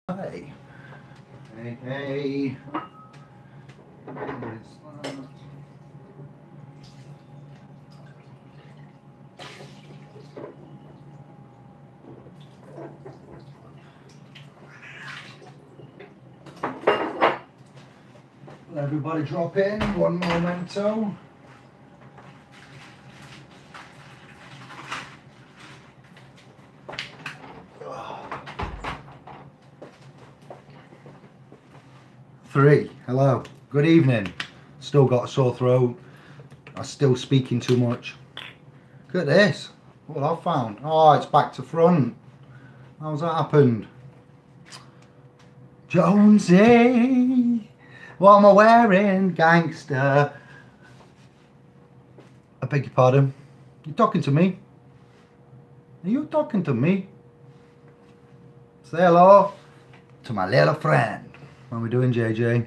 Hey, hey, hey. Let everybody drop in, one momento. Three, hello, good evening. Still got a sore throat. I'm still speaking too much. Look at this, what I've found. Oh, it's back to front. How's that happened? Jonesy, what am I wearing, gangster? I beg your pardon. You talking to me? Are you talking to me? Say hello to my little friend. What are we doing, JJ?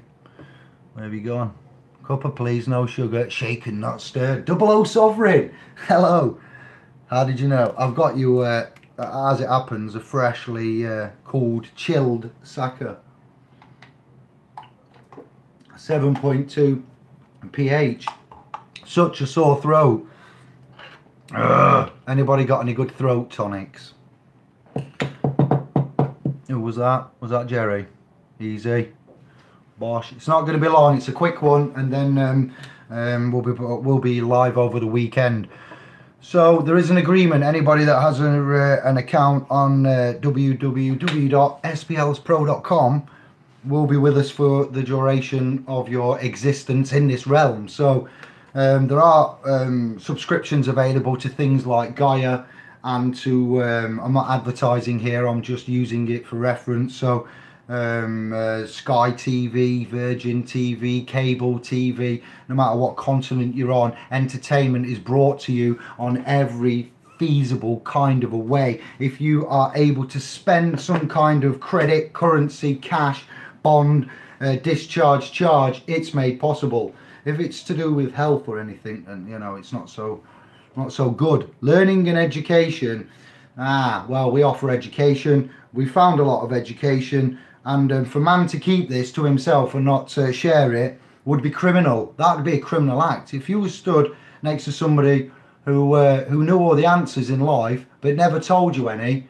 Where have you gone? Cuppa, please, no sugar. Shaken, not stirred. 00 Sovereign. Hello. How did you know? I've got you, as it happens, a freshly cooled, chilled Saka. 7.2 pH. Such a sore throat. Ugh. Anybody got any good throat tonics? Who was that? Was that Jerry? Easy. Bosh. It's not going to be long. It's a quick one, and then we'll be live over the weekend. So there is an agreement. Anybody that has an account on www.splspro.com will be with us for the duration of your existence in this realm. So there are subscriptions available to things like Gaia and to I'm not advertising here, I'm just using it for reference. So Sky TV, Virgin TV, cable TV, no matter what continent you're on, entertainment is brought to you on every feasible kind of a way. If you are able to spend some kind of credit, currency, cash, bond, discharge, charge, it's made possible. If it's to do with health or anything, then you know it's not so good. Learning and education, well, we offer education. We found a lot of education, and for man to keep this to himself and not share it would be criminal. That would be a criminal act. If you were stood next to somebody who knew all the answers in life but never told you any,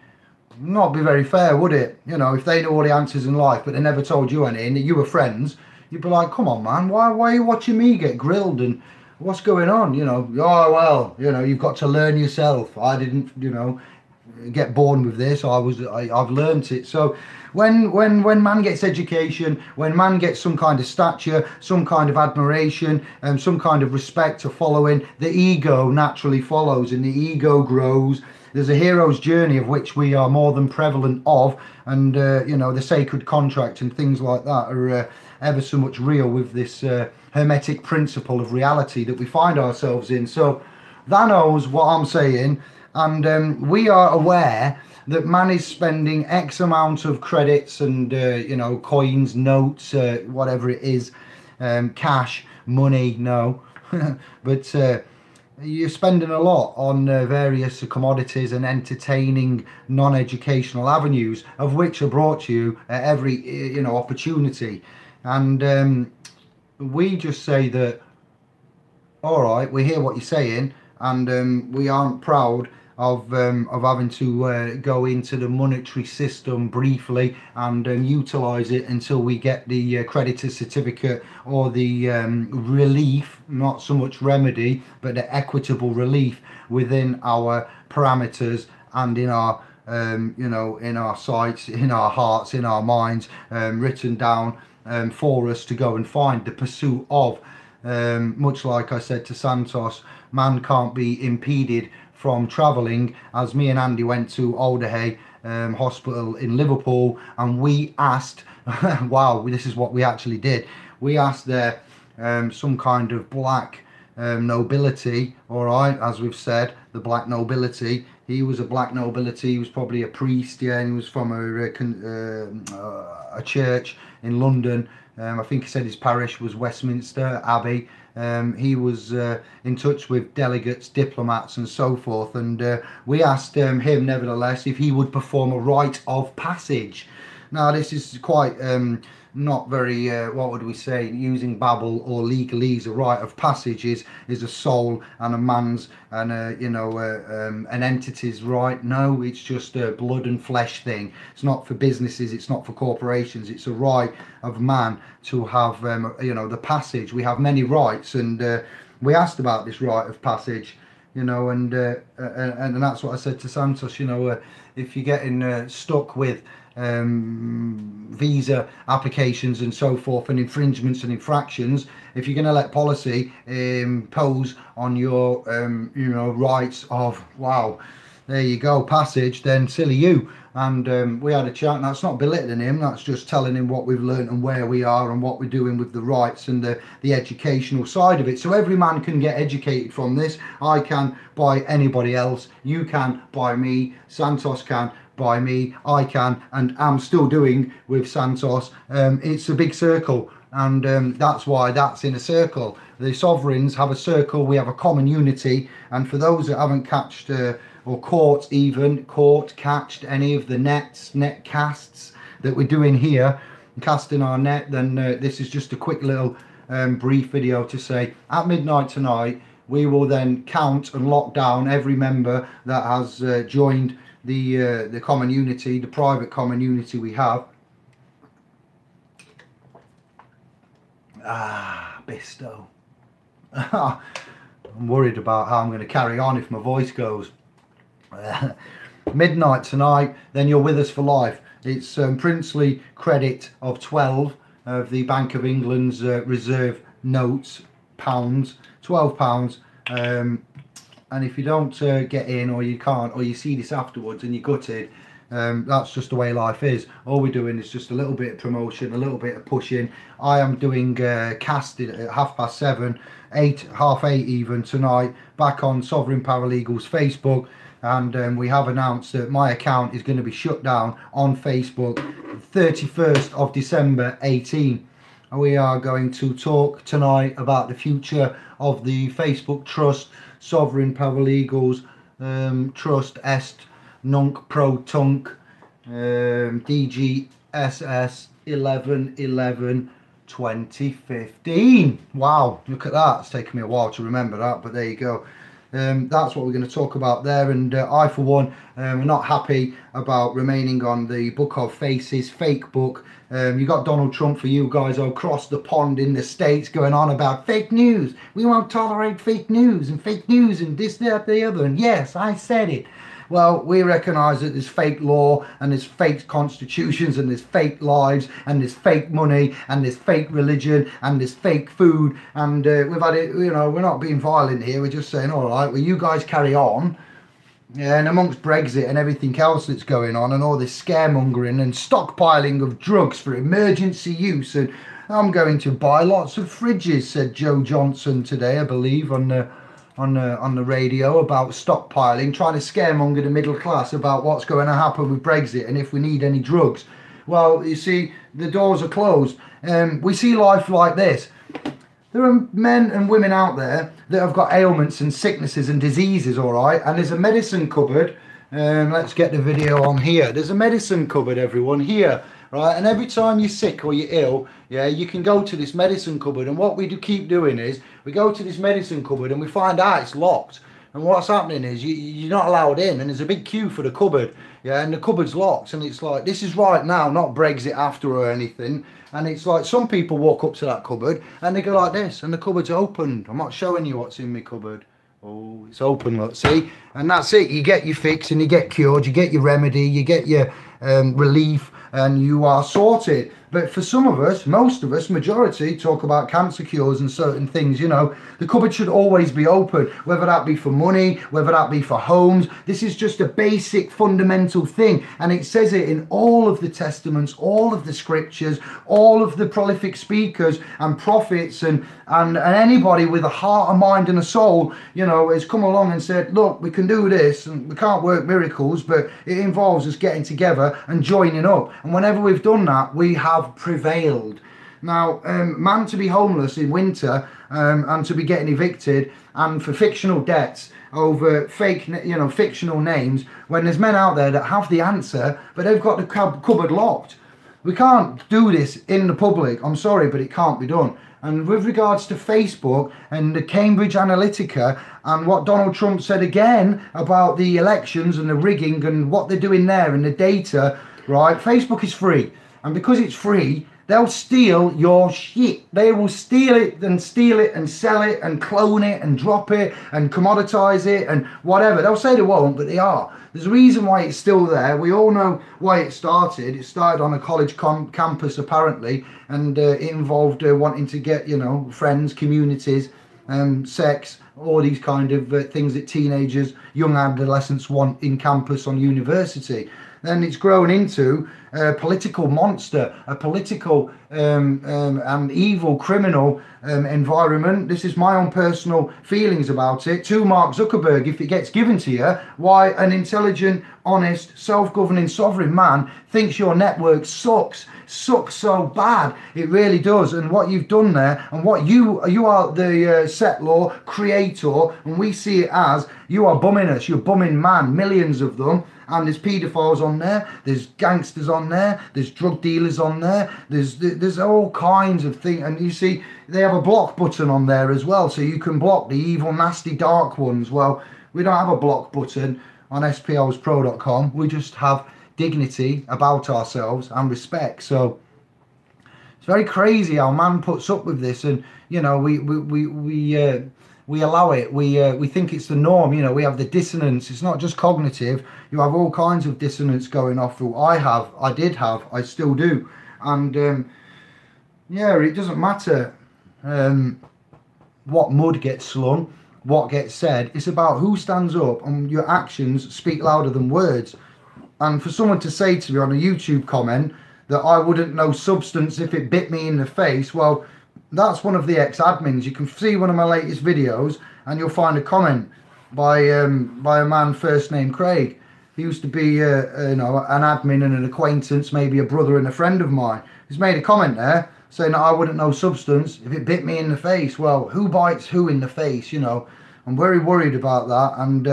not be very fair, would it? You know, if they knew all the answers in life but they never told you any and you were friends, you'd be like, come on, man, why are you watching me get grilled and what's going on? You know, oh, well, you know, you've got to learn yourself. I didn't, you know, get born with this. I've learnt it. So when man gets education, when man gets some kind of stature, some kind of admiration, and some kind of respect to following, the ego naturally follows and the ego grows. There's a hero's journey of which we are more than prevalent of, and you know, the sacred contract and things like that are ever so much real with this hermetic principle of reality that we find ourselves in. So that knows what I'm saying, and we are aware that man is spending X amount of credits and you know, coins, notes, whatever it is, cash, money, no, but you're spending a lot on various commodities and entertaining non-educational avenues, of which are brought to you at every you know, opportunity. And we just say that, all right, we hear what you're saying, and we aren't proud of having to go into the monetary system briefly and utilise it until we get the creditor certificate or the relief, not so much remedy, but the equitable relief within our parameters and in our you know, in our sights, in our hearts, in our minds, written down for us to go and find the pursuit of. Much like I said to Santos, man can't be impeded from travelling, as me and Andy went to Alderhay Hospital in Liverpool, and we asked, wow, this is what we actually did. We asked there some kind of black nobility, all right, as we've said, the black nobility. He was a black nobility, he was probably a priest, yeah, and he was from a church in London. I think he said his parish was Westminster Abbey. He was in touch with delegates, diplomats and so forth, and we asked him nevertheless if he would perform a rite of passage. Now this is quite not very, what would we say, using babble or legalese. A rite of passage is a soul and a man's and an entity's right. No, it's just a blood and flesh thing. It's not for businesses, it's not for corporations. It's a right of man to have the passage. We have many rights, and we asked about this rite of passage, and that's what I said to Santos. If you're getting stuck with visa applications and so forth, and infringements and infractions, if you're going to let policy impose on your rights of, wow, there you go, passage, then silly you. And we had a chat, and that's not belittling him, that's just telling him what we've learned and where we are and what we're doing with the rights and the educational side of it. So every man can get educated from this. I can by anybody else, you can by me, Santos can by me, I can, and I'm still doing with Santos. It's a big circle, and that's why that's in a circle. The sovereigns have a circle, we have a common unity. And for those that haven't catched or catched any of the net casts that we're doing here, casting our net, then this is just a quick little brief video to say at midnight tonight we will then count and lock down every member that has joined the common unity, the private common unity we have. Bisto. I'm worried about how I'm going to carry on if my voice goes. Midnight tonight, then you're with us for life. It's princely credit of 12 of the Bank of England's reserve notes, pounds, £12. And if you don't get in, or you can't, or you see this afterwards and you're gutted, that's just the way life is. All we're doing is just a little bit of promotion, a little bit of pushing. I am doing casting at 7:30, 7:30 even tonight, back on Sovereign Paralegals Facebook. And we have announced that my account is going to be shut down on Facebook 31st of December 18. We are going to talk tonight about the future of the Facebook trust, Sovereign Paralegals Trust Est Nunc Pro Tunc DGSS 11/11/2015. Wow, look at that. It's taken me a while to remember that, but there you go. That's what we're going to talk about there. And I, for one, am not happy about remaining on the Book of Faces, fake book. You got Donald Trump, for you guys across the pond in the States, going on about fake news. We won't tolerate fake news and this, that, the other. And yes, I said it. Well, we recognise that there's fake law, and there's fake constitutions, and there's fake lives, and there's fake money, and there's fake religion, and there's fake food. And we've had it, we're not being violent here. We're just saying, all right, well, you guys carry on. Yeah, and amongst Brexit and everything else that's going on, and all this scaremongering and stockpiling of drugs for emergency use, and I'm going to buy lots of fridges, said Joe Johnson today, I believe, on the radio, about stockpiling, trying to scaremonger the middle class about what's going to happen with Brexit and if we need any drugs. Well, you see, the doors are closed. We see life like this. There are men and women out there that have got ailments and sicknesses and diseases, all right, and there's a medicine cupboard. Let's get the video on here. There's a medicine cupboard, everyone, here, right? And every time you're sick or you're ill, yeah, you can go to this medicine cupboard. And what we do keep doing is we go to this medicine cupboard and we find out it's locked. And what's happening is you're not allowed in, and there's a big queue for the cupboard, yeah, and the cupboard's locked. And it's like, this is right now, not Brexit after or anything. And it's like, some people walk up to that cupboard and they go like this, and the cupboard's opened. I'm not showing you what's in my cupboard. Oh, it's open, look, see? And that's it. You get your fix and you get cured, you get your remedy, you get your relief, and you are sorted. But for some of us, most of us, majority, talk about cancer cures and certain things, the cupboard should always be open, whether that be for money, whether that be for homes. This is just a basic fundamental thing. And it says it in all of the testaments, all of the scriptures, all of the prolific speakers and prophets, and anybody with a heart, a mind and a soul, has come along and said, look, we can do this, and we can't work miracles, but it involves us getting together and joining up. And whenever we've done that, we have prevailed. Now, man to be homeless in winter and to be getting evicted, and for fictional debts over fake, fictional names, when there's men out there that have the answer, but they've got the cupboard locked. We can't do this in the public. I'm sorry, but it can't be done. And with regards to Facebook and the Cambridge Analytica and what Donald Trump said again about the elections and the rigging and what they're doing there and the data, right? Facebook is free. And because it's free, they'll steal your shit. They will steal it and sell it and clone it and drop it and commoditize it and whatever. They'll say they won't, but they are. There's a reason why it's still there. We all know why it started. It started on a college campus, apparently, and it involved wanting to get, you know, friends, communities, sex, all these kind of things that teenagers, young adolescents want in campus on university. Then it's grown into a political monster, a political and evil criminal environment. This is my own personal feelings about it. To Mark Zuckerberg, if it gets given to you, why an intelligent, honest, self-governing, sovereign man thinks your network sucks so bad. It really does. And what you've done there, and what you are the settlor, creator, and we see it as, you are bumming us. You're bumming man, millions of them. And there's paedophiles on there, there's gangsters on there, there's drug dealers on there, there's all kinds of things. And you see, they have a block button on there as well, so you can block the evil, nasty, dark ones. Well, we don't have a block button on splspro.com. We just have dignity about ourselves and respect. So it's very crazy how man puts up with this, and you know, we allow it. We think it's the norm. You know, we have the dissonance. It's not just cognitive. You have all kinds of dissonance going off. I did have, I still do. And yeah, it doesn't matter what mud gets slung, what gets said. It's about who stands up, and your actions speak louder than words. And for someone to say to me on a YouTube comment that I wouldn't know substance if it bit me in the face, well, that's one of the ex-admins. You can see one of my latest videos and you'll find a comment by a man first name Craig. He used to be you know, an admin and an acquaintance, maybe a brother and a friend of mine. He's made a comment there saying that I wouldn't know substance if it bit me in the face. Well, who bites who in the face, you know? I'm very worried about that, and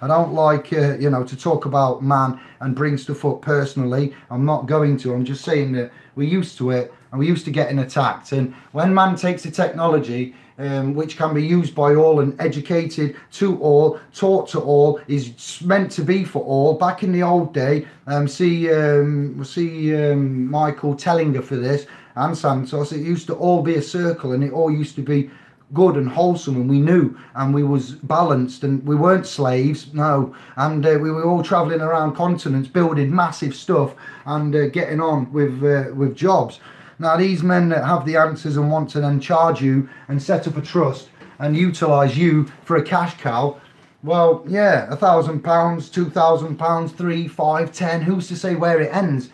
I don't like you know, to talk about man and bring stuff up personally. I'm not going to. I'm just saying that we're used to it, and we're used to getting attacked. And when man takes the technology, which can be used by all and educated to all, taught to all, is meant to be for all. Back in the old day, see Michael Tellinger for this, and Santos, it used to all be a circle, and it all used to be good and wholesome, and we knew, and we was balanced, and we weren't slaves, no, and we were all traveling around continents, building massive stuff, and getting on with jobs. Now these men that have the answers and want to then charge you and set up a trust and utilize you for a cash cow, well, yeah, £1,000, £2,000, 3, 5, 10, who's to say where it ends?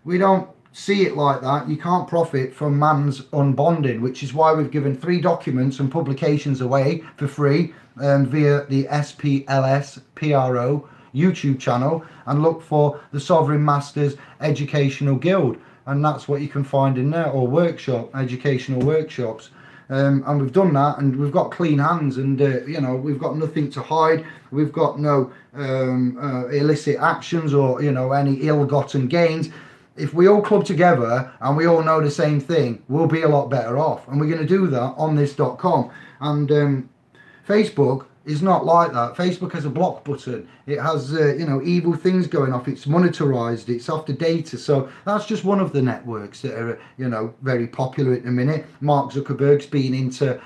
We don't see it like that. You can't profit from man's unbonding, which is why we've given 3 documents and publications away for free via the splspro YouTube channel, and look for the Sovereign Masters Educational Guild, and that's what you can find in there, or workshop, educational workshops. And we've done that, and we've got clean hands, and you know, we've got nothing to hide. We've got no illicit actions or, you know, any ill-gotten gains. If we all club together and we all know the same thing, we'll be a lot better off. And we're going to do that on this.com. And Facebook is not like that. Facebook has a block button. It has, you know, evil things going off. It's monetized. It's after data. So that's just one of the networks that are, you know, very popular at the minute. Mark Zuckerberg's been into,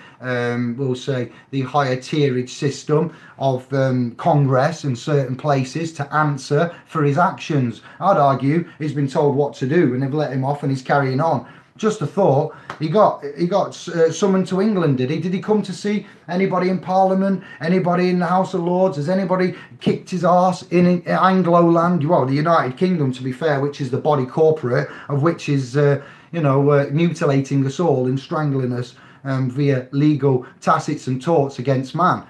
we'll say, the higher tierage system of Congress and certain places to answer for his actions. I'd argue he's been told what to do, and they've let him off, and he's carrying on. Just a thought. He got summoned to England. Did he? Did he come to see anybody in Parliament? Anybody in the House of Lords? Has anybody kicked his arse in Anglo land? Well, the United Kingdom, to be fair, which is the body corporate of which is you know, mutilating us all and strangling us via legal tacits and torts against man.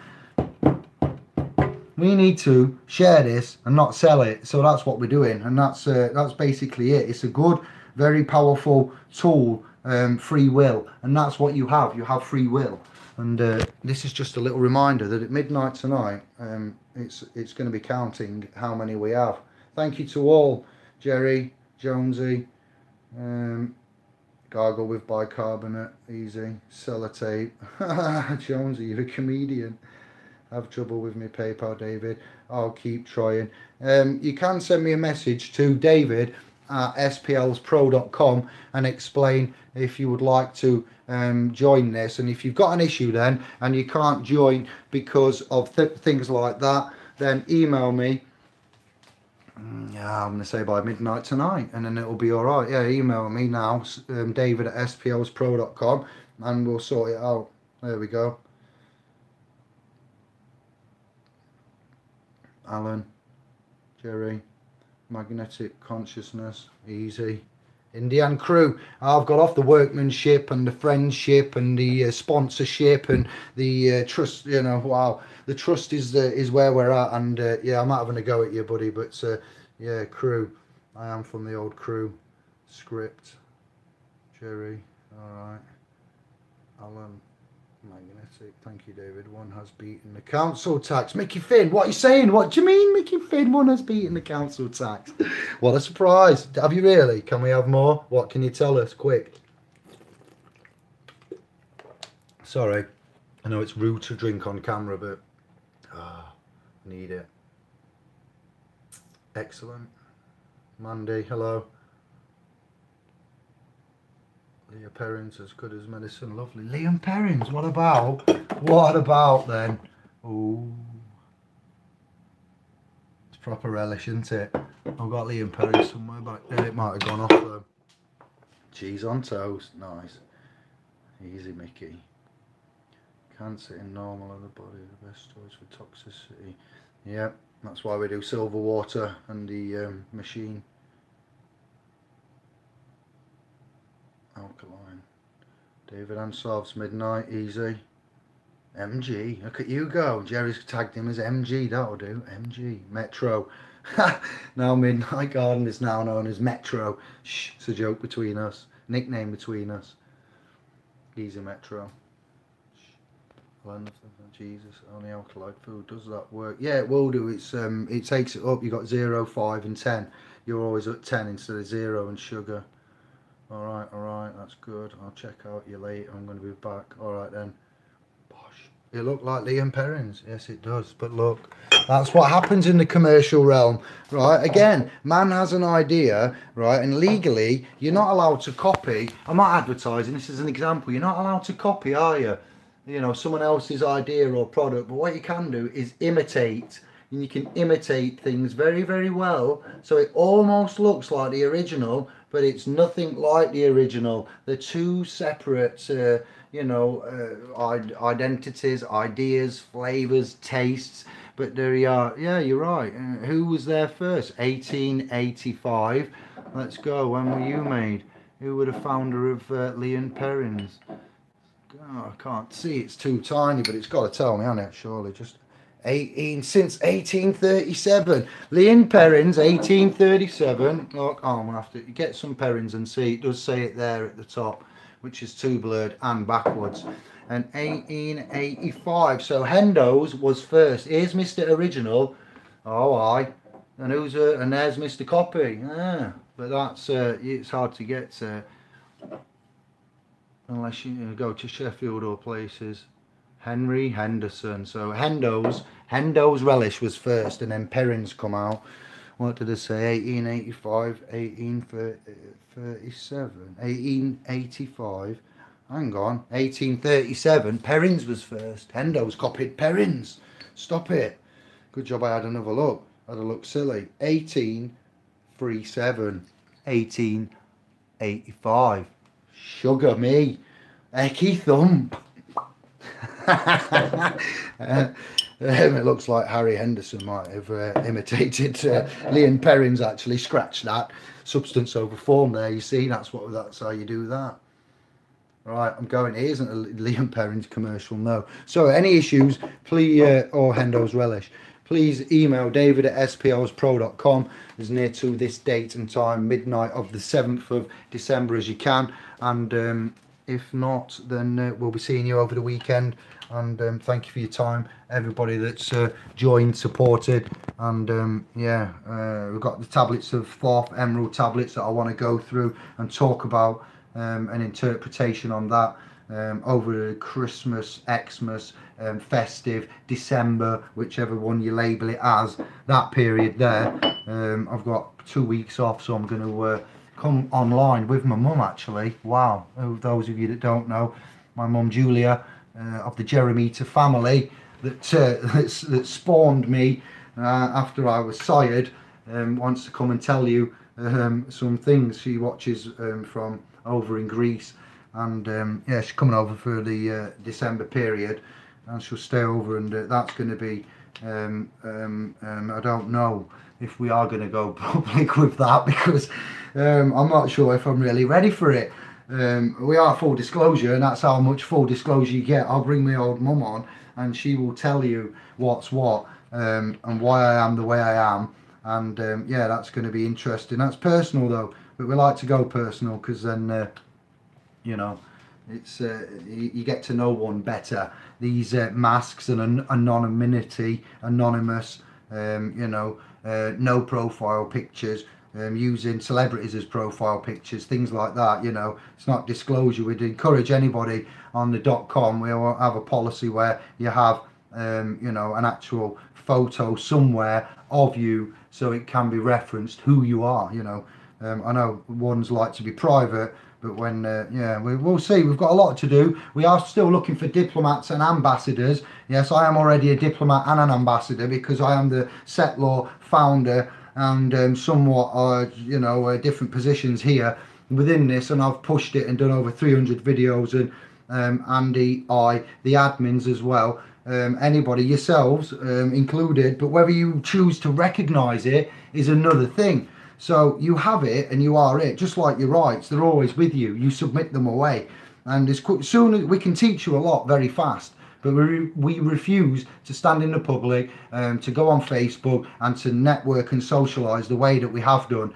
We need to share this and not sell it. So that's what we're doing, and that's basically it. It's a good, very powerful tool, free will, and that's what you have. You have free will. And this is just a little reminder that at midnight tonight, it's going to be counting how many we have. Thank you to all, Jerry, Jonesy, Gargle with bicarbonate, easy. Sellotape. Jonesy, you're a comedian. Have trouble with me PayPal, David. I'll keep trying. You can send me a message to David at splspro.com and explain if you would like to join this. And if you've got an issue then and you can't join because of things like that, then email me. Yeah, I'm going to say by midnight tonight, and then it'll be all right. Yeah, email me now, David at splspro.com, and we'll sort it out. There we go. Alan, Jerry, magnetic consciousness, easy. Indian crew. I've got off the workmanship and the friendship and the sponsorship and the trust. You know, wow, the trust is where we're at. And yeah, I'm not having a go at you, buddy, but yeah, crew. I am from the old crew. Script. Jerry. All right. Alan. Magnetic. Thank you, David. One has beaten the council tax. Mickey Finn, what are you saying? What do you mean, Mickey Finn? One has beaten the council tax. What a surprise. Have you really? Can we have more? What can you tell us? Quick. Sorry. I know it's rude to drink on camera, but need it. Excellent. Mandy, hello. Leah Perrins, as good as medicine, lovely. Liam Perrins, what about? What about then? Ooh. It's proper relish, isn't it? I've got Liam Perrins somewhere back there. It might have gone off though. Cheese on toast, nice. Easy, Mickey. Cancer in normal of the body, the best storage for toxicity. Yeah, that's why we do silver water and the machine. Alkaline. David Ansov's midnight, easy. MG, look at you go. Jerry's tagged him as MG, that'll do. MG, Metro. Now Midnight Garden is now known as Metro. Shh, it's a joke between us. Nickname between us. Easy Metro. Jesus, only alkaline food, does that work? Yeah, it will do. It's it takes it up. You got 0, 5 and 10. You're always at 10 instead of 0 and sugar. Alright, that's good. I'll check out you later. I'm going to be back. Alright then. Bosh. It looked like Liam Perrins. Yes, it does. But look, that's what happens in the commercial realm. Right, again, man has an idea, right, and legally, you're not allowed to copy. I'm not advertising, this is an example. You're not allowed to copy, are you? You know, someone else's idea or product. But what you can do is imitate. And you can imitate things very, very well. So it almost looks like the original, but it's nothing like the original. They're two separate, you know, identities, ideas, flavors, tastes. But there you are. Yeah, you're right. Who was there first? 1885. Let's go. When were you made? Who were the founder of Liam Perrins? Oh, I can't see. It's too tiny, but it's got to tell me, hasn't it? Surely, just since 1837. Liam Perrins, 1837. Look, oh, I'm gonna have to get some Perrins and see. It does say it there at the top, which is too blurred and backwards. And 1885. So Hendo's was first. Here's Mr. Original. Oh, aye. And who's and there's Mr. Copy. Yeah, but that's it's hard to get unless you go to Sheffield or places. Henry Henderson. So Hendo's Relish was first, and then Perrins come out. What did I say? 1885, 1837, 1885. Hang on, 1837. Perrins was first. Hendo's copied Perrins. Stop it. Good job. I had another look. I'd have looked silly. 1837, 1885. Sugar me. Ecky thump. It looks like Harry Henderson might have imitated Liam Perrins. Actually, scratch that. Substance over form there, you see. That's how you do that. Right, I'm going. It isn't a Liam Perrins commercial, no. So any issues, please, or Hendo's Relish, please email David at splspro.com as near to this date and time, midnight of the 7th of December as you can. And If not, then we'll be seeing you over the weekend. And thank you for your time, everybody that's joined, supported. And yeah, we've got the tablets of Thoth, Emerald tablets that I want to go through and talk about an interpretation on that over the Christmas, Xmas, festive, December, whichever one you label it as, that period there. I've got 2 weeks off, so I'm going to come online with my mum, actually. Wow, those of you that don't know, my mum Julia of the Jeremita family that spawned me after I was sired, wants to come and tell you some things. She watches from over in Greece, and yeah, she's coming over for the December period, and she'll stay over, and that's going to be I don't know if we are going to go public with that, because I'm not sure if I'm really ready for it. We are full disclosure, and that's how much full disclosure you get. I'll bring my old mum on, and she will tell you what's what, and why I am the way I am. And yeah, that's going to be interesting. That's personal though, but we like to go personal, because then you know, it's you get to know one better. These masks and anonymity, anonymous, you know, no profile pictures, using celebrities as profile pictures, things like that. You know, it's not disclosure. We'd encourage anybody on the .com. We will have a policy where you have you know, an actual photo somewhere of you, so it can be referenced who you are. You know, I know ones like to be private, but when yeah, we'll see. We've got a lot to do. We are still looking for diplomats and ambassadors. Yes, I am already a diplomat and an ambassador, because I am the Set Law founder, and somewhat you know, different positions here within this, and I've pushed it and done over 300 videos, and Andy, the admins as well, anybody, yourselves included. But whether you choose to recognize it is another thing. So you have it and you are it, just like your rights. They're always with you. You submit them away, and as soon as we can teach you a lot very fast. But we refuse to stand in the public, to go on Facebook and to network and socialise the way that we have done.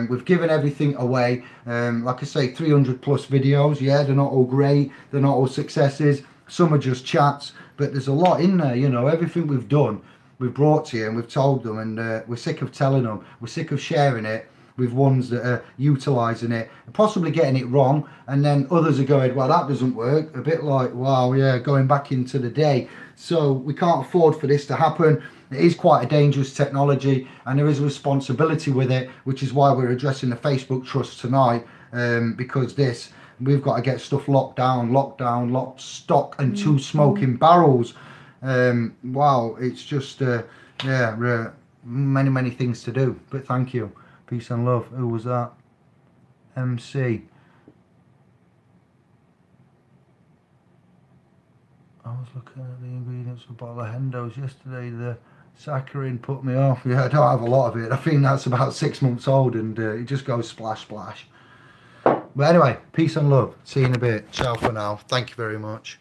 We've given everything away. Like I say, 300 plus videos. Yeah, they're not all great. They're not all successes. Some are just chats. But there's a lot in there, you know. Everything we've done, we've brought to you, and we've told them, and we're sick of telling them. We're sick of sharing it with ones that are utilising it, possibly getting it wrong, and then others are going, well, that doesn't work. A bit like, wow, yeah, going back into the day. So we can't afford for this to happen. It is quite a dangerous technology, and there is a responsibility with it, which is why we're addressing the Facebook trust tonight, because we've got to get stuff locked down, locked stock and 2 smoking barrels. Wow, it's just yeah, many things to do. But thank you. Peace and love. Who was that? MC. I was looking at the ingredients for a bottle of Hendo's yesterday. The saccharin put me off. Yeah, I don't have a lot of it. I think that's about 6 months old, and it just goes splash splash. But anyway, peace and love. See you in a bit. Ciao for now. Thank you very much.